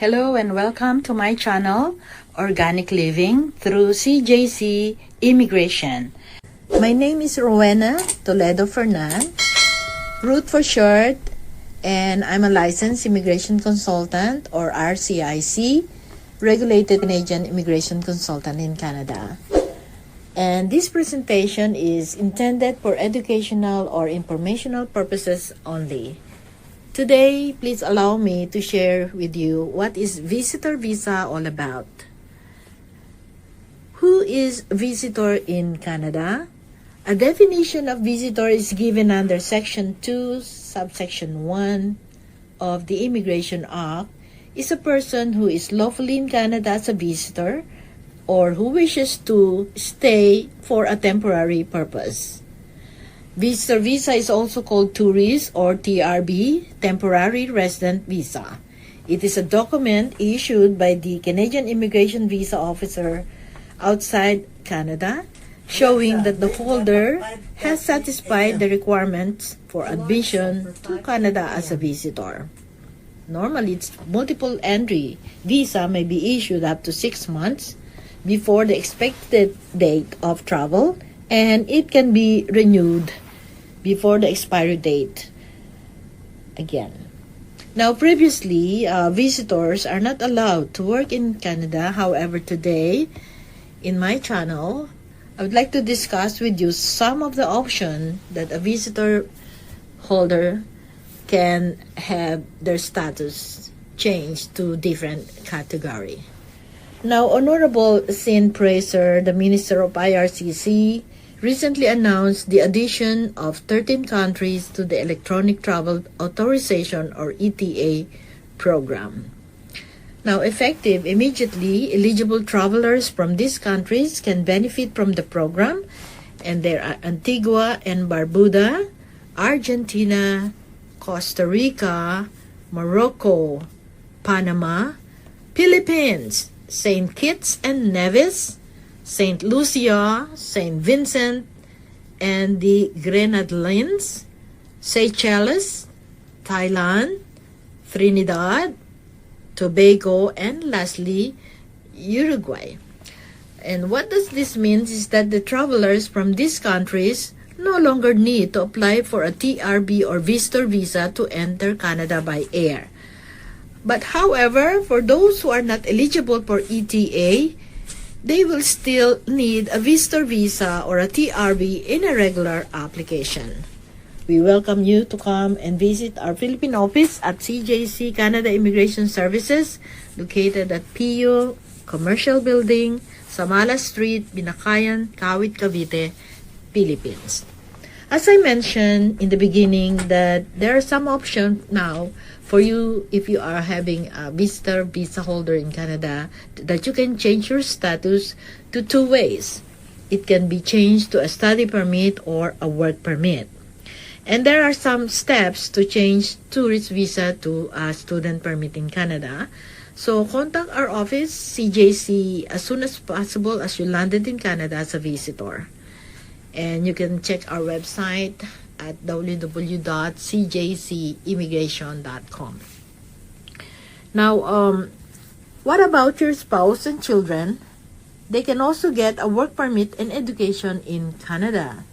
Hello and welcome to my channel, Organic Living through CJC Immigration. My name is Rowena Toledo Fernan, Ruth for short, and I'm a licensed immigration consultant or RCIC, regulated Canadian immigration consultant in Canada. And this presentation is intended for educational or informational purposes only. Today, please allow me to share with you what is visitor visa all about. Who is visitor in Canada? A definition of visitor is given under Section 2, subsection 1 of the Immigration Act, is a person who is lawfully in Canada as a visitor or who wishes to stay for a temporary purpose. Visitor visa is also called tourist or TRV, temporary resident visa. It is a document issued by the Canadian Immigration Visa Officer outside Canada, showing that the holder has satisfied the requirements for admission to Canada as a visitor. Normally, it's multiple entry visa may be issued up to 6 months before the expected date of travel, and it can be renewed before the expiry date again. Now, previously, visitors are not allowed to work in Canada. However, today, in my channel, I would like to discuss with you some of the options that a visitor holder can have their status changed to different category. Now, Honorable Sin Fraser, the Minister of IRCC, recently announced the addition of 13 countries to the Electronic Travel Authorization or ETA program. Now, effective immediately, eligible travelers from these countries can benefit from the program, and they are Antigua and Barbuda, Argentina, Costa Rica, Morocco, Panama, Philippines, St. Kitts and Nevis, St. Lucia, St. Vincent and the Grenadines, Seychelles, Thailand, Trinidad, Tobago, and lastly, Uruguay. And what does this mean is that the travelers from these countries no longer need to apply for a TRV or visitor visa to enter Canada by air. But however, for those who are not eligible for ETA, they will still need a visitor visa or a TRV in a regular application. We welcome you to come and visit our Philippine office at CJC Canada Immigration Services, located at PU Commercial Building, Samala Street, Binakayan, Kawit, Cavite, Philippines. As I mentioned in the beginning, that there are some options now for you if you are having a visitor visa holder in Canada, that you can change your status to two ways. It can be changed to a study permit or a work permit. And there are some steps to change tourist visa to a student permit in Canada. So contact our office, CJC, as soon as possible as you landed in Canada as a visitor. And you can check our website at www.cjcimmigration.com. Now, what about your spouse and children? They can also get a work permit and education in Canada.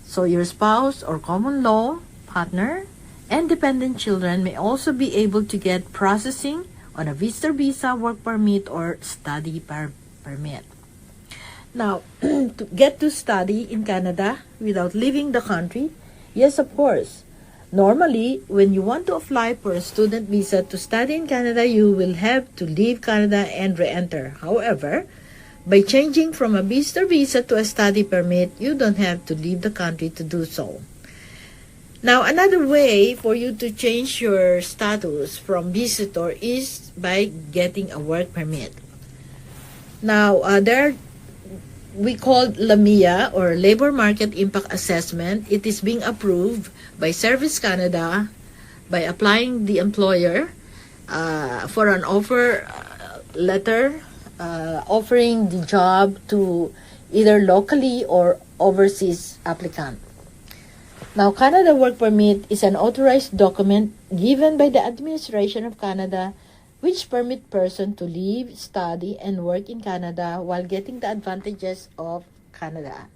So your spouse or common law partner and dependent children may also be able to get processing on a visitor visa, work permit, or study permit. Now, to get to study in Canada without leaving the country, yes, of course. Normally, when you want to apply for a student visa to study in Canada, you will have to leave Canada and re-enter. However, by changing from a visitor visa to a study permit, you don't have to leave the country to do so. Now, another way for you to change your status from visitor is by getting a work permit. Now, we call LAMIA or Labor Market Impact Assessment. It is being approved by Service Canada by applying the employer for an offer letter offering the job to either locally or overseas applicant. Now, Canada Work Permit is an authorized document given by the Administration of Canada which permit person to live, study, and work in Canada while getting the advantages of Canada.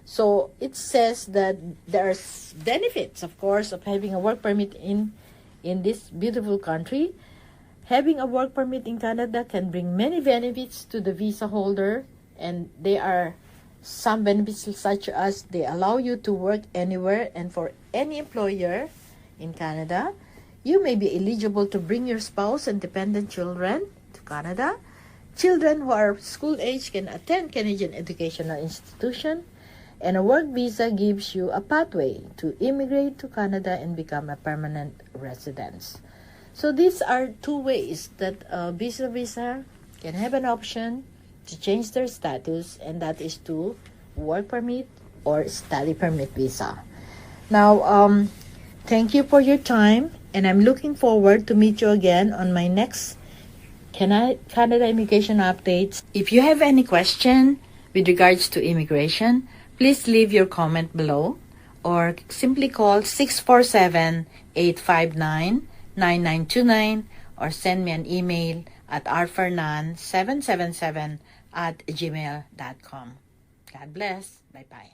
So it says that there's benefits, of course, of having a work permit in this beautiful country. Having a work permit in Canada can bring many benefits to the visa holder, and they are some benefits such as they allow you to work anywhere and for any employer in Canada. You may be eligible to bring your spouse and dependent children to Canada. Children who are school age can attend Canadian educational institution, and a work visa gives you a pathway to immigrate to Canada and become a permanent resident. So these are two ways that a visa can have an option to change their status, and that is to work permit or study permit visa. Now, thank you for your time, and I'm looking forward to meet you again on my next Canada immigration updates. If you have any question with regards to immigration, please leave your comment below or simply call 647-859-9929 or send me an email at rfernan777@gmail.com. God bless. Bye-bye.